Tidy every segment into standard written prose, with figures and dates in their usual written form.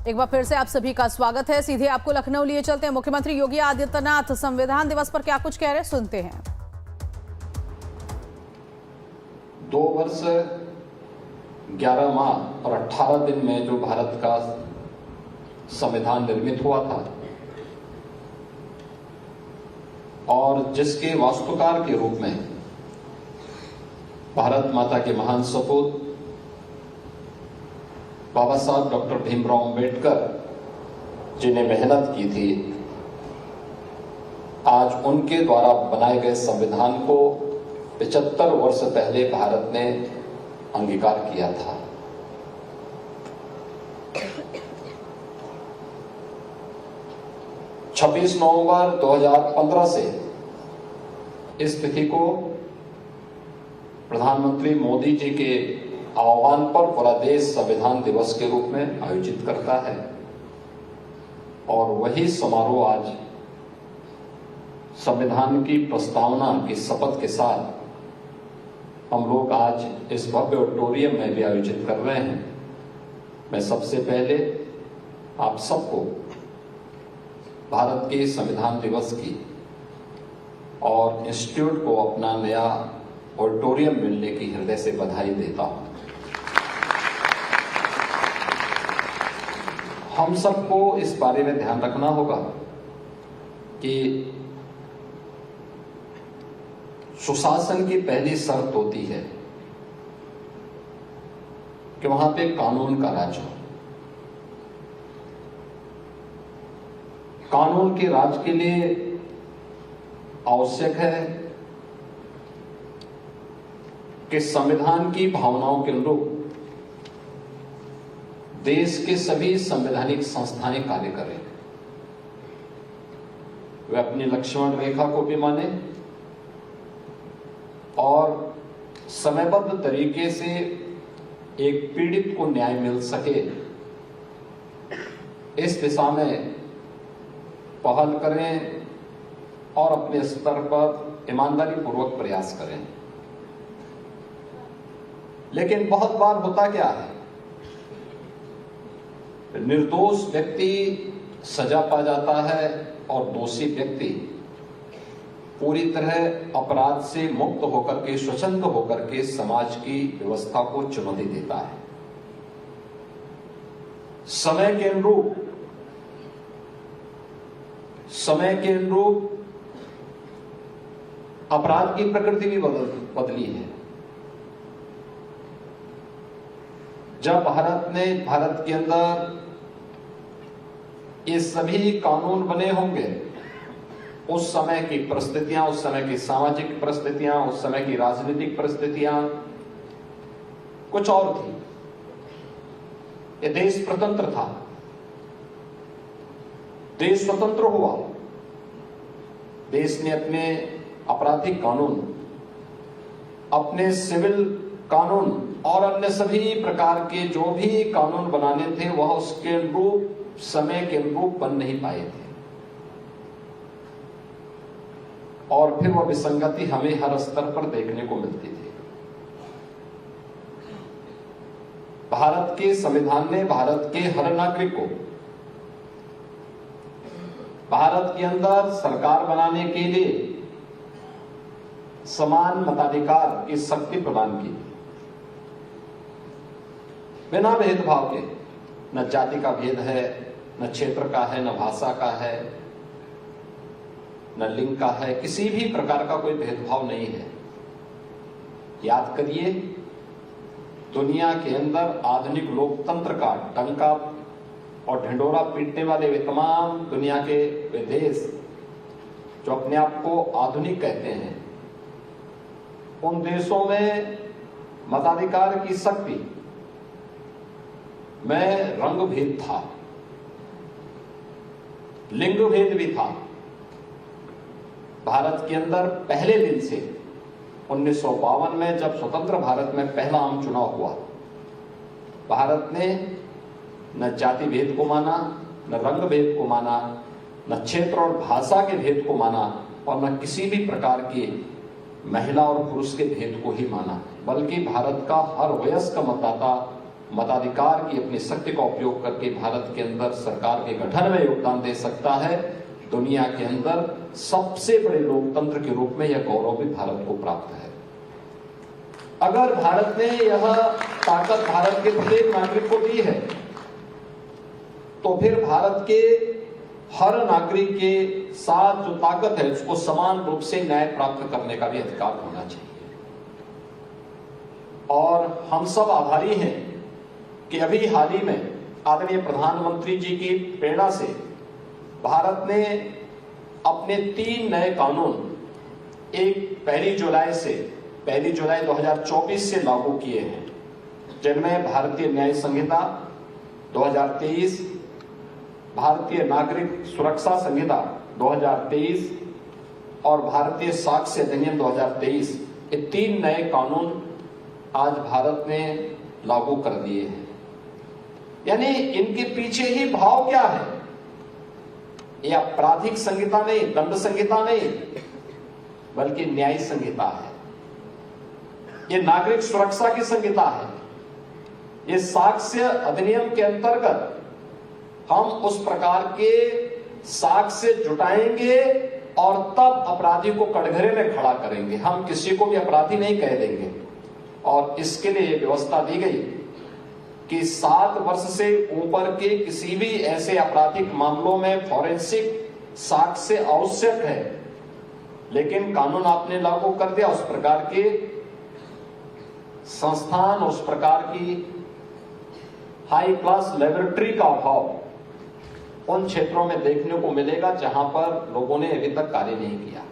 एक बार फिर से आप सभी का स्वागत है। सीधे आपको लखनऊ लिए चलते हैं। मुख्यमंत्री योगी आदित्यनाथ संविधान दिवस पर क्या कुछ कह रहे हैं, सुनते हैं। 2 वर्ष 11 माह और 18 दिन में जो भारत का संविधान निर्मित हुआ था और जिसके वास्तुकार के रूप में भारत माता के महान सपूत बाबा साहब डॉक्टर भीमराव अंबेडकर जी ने मेहनत की थी, आज उनके द्वारा बनाए गए संविधान को 75 वर्ष पहले भारत ने अंगीकार किया था। छब्बीस नवंबर 2015 से इस तिथि को प्रधानमंत्री मोदी जी के आह्वान पर पूरा देश संविधान दिवस के रूप में आयोजित करता है और वही समारोह आज संविधान की प्रस्तावना की शपथ के साथ हम लोग आज इस भव्य ऑडिटोरियम में भी आयोजित कर रहे हैं। मैं सबसे पहले आप सबको भारत के संविधान दिवस की और इंस्टीट्यूट को अपना नया ऑडिटोरियम मिलने की हृदय से बधाई देता हूं। हम सबको इस बारे में ध्यान रखना होगा कि सुशासन की पहली शर्त होती है कि वहां पे कानून का राज हो। कानून के राज के लिए आवश्यक है कि संविधान की भावनाओं के अनुरूप देश के सभी संवैधानिक संस्थाएं कार्य करें। वे अपनी लक्ष्मण रेखा को भी माने और समयबद्ध तरीके से एक पीड़ित को न्याय मिल सके, इस दिशा में पहल करें और अपने स्तर पर ईमानदारी पूर्वक प्रयास करें। लेकिन बहुत बार होता क्या है, निर्दोष व्यक्ति सजा पा जाता है और दोषी व्यक्ति पूरी तरह अपराध से मुक्त होकर के, स्वतंत्र होकर के समाज की व्यवस्था को चुनौती देता है। समय के अनुरूप अपराध की प्रकृति भी बदली है। जब भारत के अंदर ये सभी कानून बने होंगे, उस समय की परिस्थितियां, उस समय की सामाजिक परिस्थितियां, उस समय की राजनीतिक परिस्थितियां कुछ और थी। ये देश स्वतंत्र था, देश स्वतंत्र हुआ, देश ने अपने आपराधिक कानून, अपने सिविल कानून और अन्य सभी प्रकार के जो भी कानून बनाने थे वह उसके अनुरूप, समय के अनुरूप बन नहीं पाए थे और फिर वह विसंगति हमें हर स्तर पर देखने को मिलती थी। भारत के संविधान ने भारत के हर नागरिक को भारत के अंदर सरकार बनाने के लिए समान मताधिकार की शक्ति प्रदान की, बिना भेदभाव के। न जाति का भेद है, न क्षेत्र का है, न भाषा का है, न लिंग का है, किसी भी प्रकार का कोई भेदभाव नहीं है। याद करिए, दुनिया के अंदर आधुनिक लोकतंत्र का डंका और ढिंडोरा पीटने वाले वे तमाम दुनिया के वे देश जो अपने आप को आधुनिक कहते हैं, उन देशों में मताधिकार की शक्ति में रंग भेद था, लिंग भेद भी था। भारत के अंदर पहले दिन से 1952 में जब स्वतंत्र भारत में पहला आम चुनाव हुआ, भारत ने न जाति भेद को माना, न रंग भेद को माना, न क्षेत्र और भाषा के भेद को माना और न किसी भी प्रकार के महिला और पुरुष के भेद को ही माना, बल्कि भारत का हर वयस्क मतदाता मताधिकार की अपनी शक्ति का उपयोग करके भारत के अंदर सरकार के गठन में योगदान दे सकता है, दुनिया के अंदर सबसे बड़े लोकतंत्र के रूप में यह गौरव भी भारत को प्राप्त है। अगर भारत ने यह ताकत भारत के प्रत्येक नागरिक को दी है, तो फिर भारत के हर नागरिक के साथ जो ताकत है उसको समान रूप से न्याय प्राप्त करने का भी अधिकार होना चाहिए। और हम सब आभारी हैं कि अभी हाल ही में आदरणीय प्रधानमंत्री जी की प्रेरणा से भारत ने अपने 3 नए कानून एक 1 जुलाई 2024 से लागू किए हैं, जिनमें भारतीय न्याय संहिता 2023, भारतीय नागरिक सुरक्षा संहिता 2023 और भारतीय साक्ष्य अधिनियम 2023, ये 3 नए कानून आज भारत ने लागू कर दिए हैं। यानी इनके पीछे ही भाव क्या है? ये आपराधिक संहिता नहीं, दंड संहिता नहीं, बल्कि न्याय संहिता है। ये नागरिक सुरक्षा की संहिता है। ये साक्ष्य अधिनियम के अंतर्गत हम उस प्रकार के साक्ष्य जुटाएंगे और तब अपराधी को कटघरे में खड़ा करेंगे। हम किसी को भी अपराधी नहीं कह देंगे। और इसके लिए ये व्यवस्था दी गई कि 7 वर्ष से ऊपर के किसी भी ऐसे आपराधिक मामलों में फॉरेंसिक साक्ष्य आवश्यक है, लेकिन कानून आपने लागू कर दिया, उस प्रकार के संस्थान, उस प्रकार की हाई क्लास लेबोरेटरी का अभाव उन क्षेत्रों में देखने को मिलेगा जहां पर लोगों ने अभी तक कार्य नहीं किया।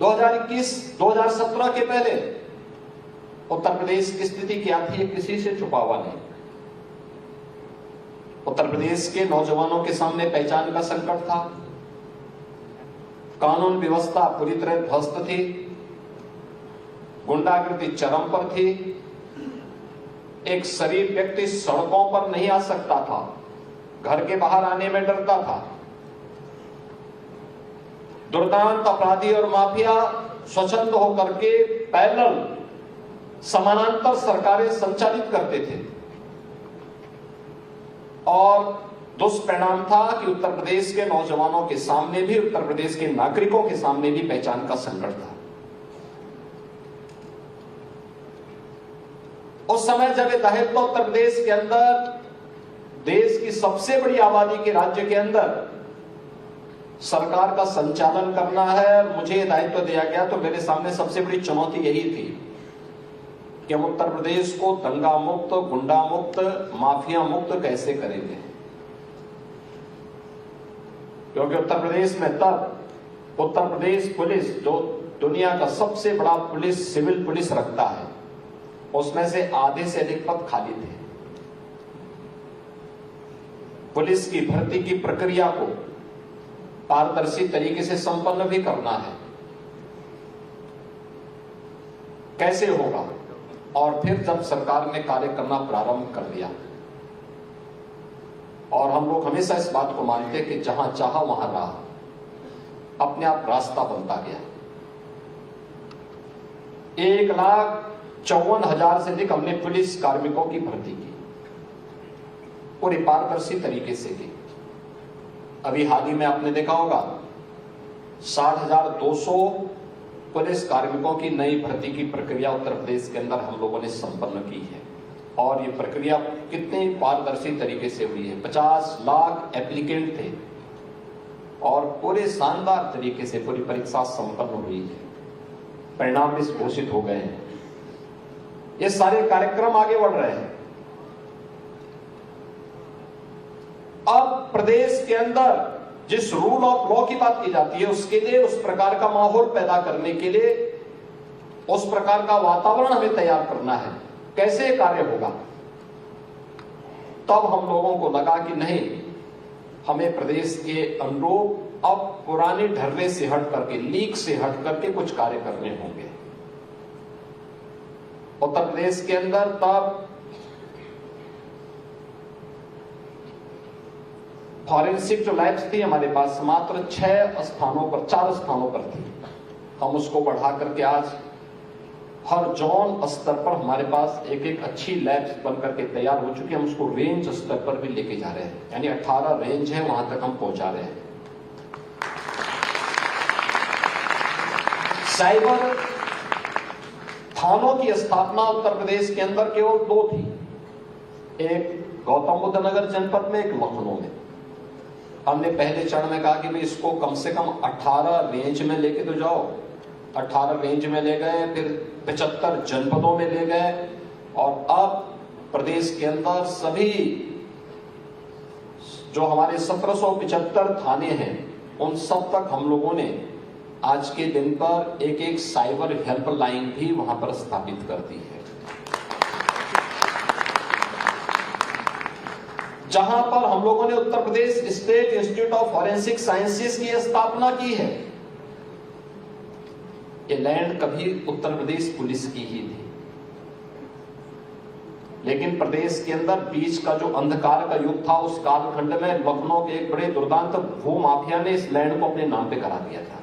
2017 के पहले उत्तर प्रदेश की स्थिति क्या थी, ये किसी से छुपा हुआ नहीं। उत्तर प्रदेश के नौजवानों के सामने पहचान का संकट था, कानून व्यवस्था पूरी तरह ध्वस्त थी, गुंडागर्दी चरम पर थी, एक शरीफ व्यक्ति सड़कों पर नहीं आ सकता था, घर के बाहर आने में डरता था, दुर्दांत अपराधी और माफिया स्वच्छंद होकर के पैरेलल समानांतर सरकारें संचालित करते थे। और दुष्परिणाम था कि उत्तर प्रदेश के नौजवानों के सामने भी, उत्तर प्रदेश के नागरिकों के सामने भी पहचान का संकट था। उस समय जब ये दहेज तो उत्तर प्रदेश के अंदर, देश की सबसे बड़ी आबादी के राज्य के अंदर सरकार का संचालन करना है, मुझे दायित्व दिया गया, तो मेरे सामने सबसे बड़ी चुनौती यही थी कि हम उत्तर प्रदेश को दंगा मुक्त, गुंडा मुक्त, माफिया मुक्त कैसे करेंगे। क्योंकि उत्तर प्रदेश में तब उत्तर प्रदेश पुलिस, जो दुनिया का सबसे बड़ा पुलिस, सिविल पुलिस रखता है, उसमें से आधे से अधिक पद खाली थे। पुलिस की भर्ती की प्रक्रिया को पारदर्शी तरीके से संपन्न भी करना है, कैसे होगा। और फिर जब सरकार ने कार्य करना प्रारंभ कर दिया, और हम लोग हमेशा इस बात को मानते कि जहां चाहा वहां राह, अपने आप रास्ता बनता गया। 1,54,000 से अधिक हमने पुलिस कार्मिकों की भर्ती की, पूरी पारदर्शी तरीके से की। अभी हाल ही में आपने देखा होगा 60,200 पुलिस कार्मिकों की नई भर्ती की प्रक्रिया उत्तर प्रदेश के अंदर हम लोगों ने संपन्न की है। और ये प्रक्रिया कितनी पारदर्शी तरीके से हुई है। 50 लाख एप्लीकेंट थे और पूरे शानदार तरीके से पूरी परीक्षा संपन्न हुई है, परिणाम भी घोषित हो गए हैं। ये सारे कार्यक्रम आगे बढ़ रहे हैं। अब प्रदेश के अंदर जिस रूल ऑफ लॉ की बात की जाती है, उसके लिए उस प्रकार का माहौल पैदा करने के लिए उस प्रकार का वातावरण हमें तैयार करना है। कैसे कार्य होगा? तब हम लोगों को लगा कि नहीं, हमें प्रदेश के अनुरूप अब पुराने ढर्रे से हट करके, लीक से हट करके कुछ कार्य करने होंगे। उत्तर प्रदेश के अंदर तब फॉरेंसिक जो लैब्स थी हमारे पास मात्र 4 स्थानों पर थी। हम उसको बढ़ा करके आज हर जोन स्तर पर हमारे पास एक एक अच्छी लैब्स बन करके तैयार हो चुकी है। हम उसको रेंज स्तर पर भी लेके जा रहे हैं, यानी 18 रेंज है, वहां तक हम पहुंचा रहे हैं। साइबर थानों की स्थापना उत्तर प्रदेश के अंदर केवल 2 थी, एक गौतम बुद्ध नगर जनपद में, एक लखनऊ में। हमने पहले चरण में कहा कि भाई इसको कम से कम 18 रेंज में लेके तो जाओ। 18 रेंज में ले गए, फिर 75 जनपदों में ले गए, और अब प्रदेश के अंदर सभी जो हमारे 1775 थाने हैं उन सब तक हम लोगों ने आज के दिन पर एक एक साइबर हेल्पलाइन भी वहां पर स्थापित कर दी है, जहां पर हम लोगों ने Uttar Pradesh state institute of forensic sciences की स्थापना की है। ये लैंड कभी उत्तर प्रदेश पुलिस की ही थी, लेकिन प्रदेश के अंदर बीच का जो अंधकार का युग था, उस कालखंड में लखनऊ के एक बड़े दुर्दांत भू माफिया ने इस लैंड को अपने नाम पे करा दिया था।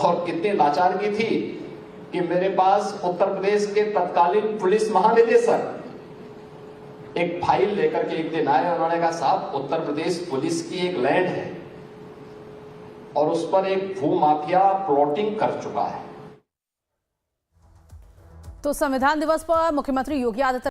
और कितनी लाचारगी थी कि मेरे पास उत्तर प्रदेश के तत्कालीन पुलिस महानिदेशक एक फाइल लेकर के एक दिन आए। उन्होंने कहा, साहब उत्तर प्रदेश पुलिस की एक लैंड है और उस पर एक भू माफिया प्लॉटिंग कर चुका है। तो संविधान दिवस पर मुख्यमंत्री योगी आदित्यनाथ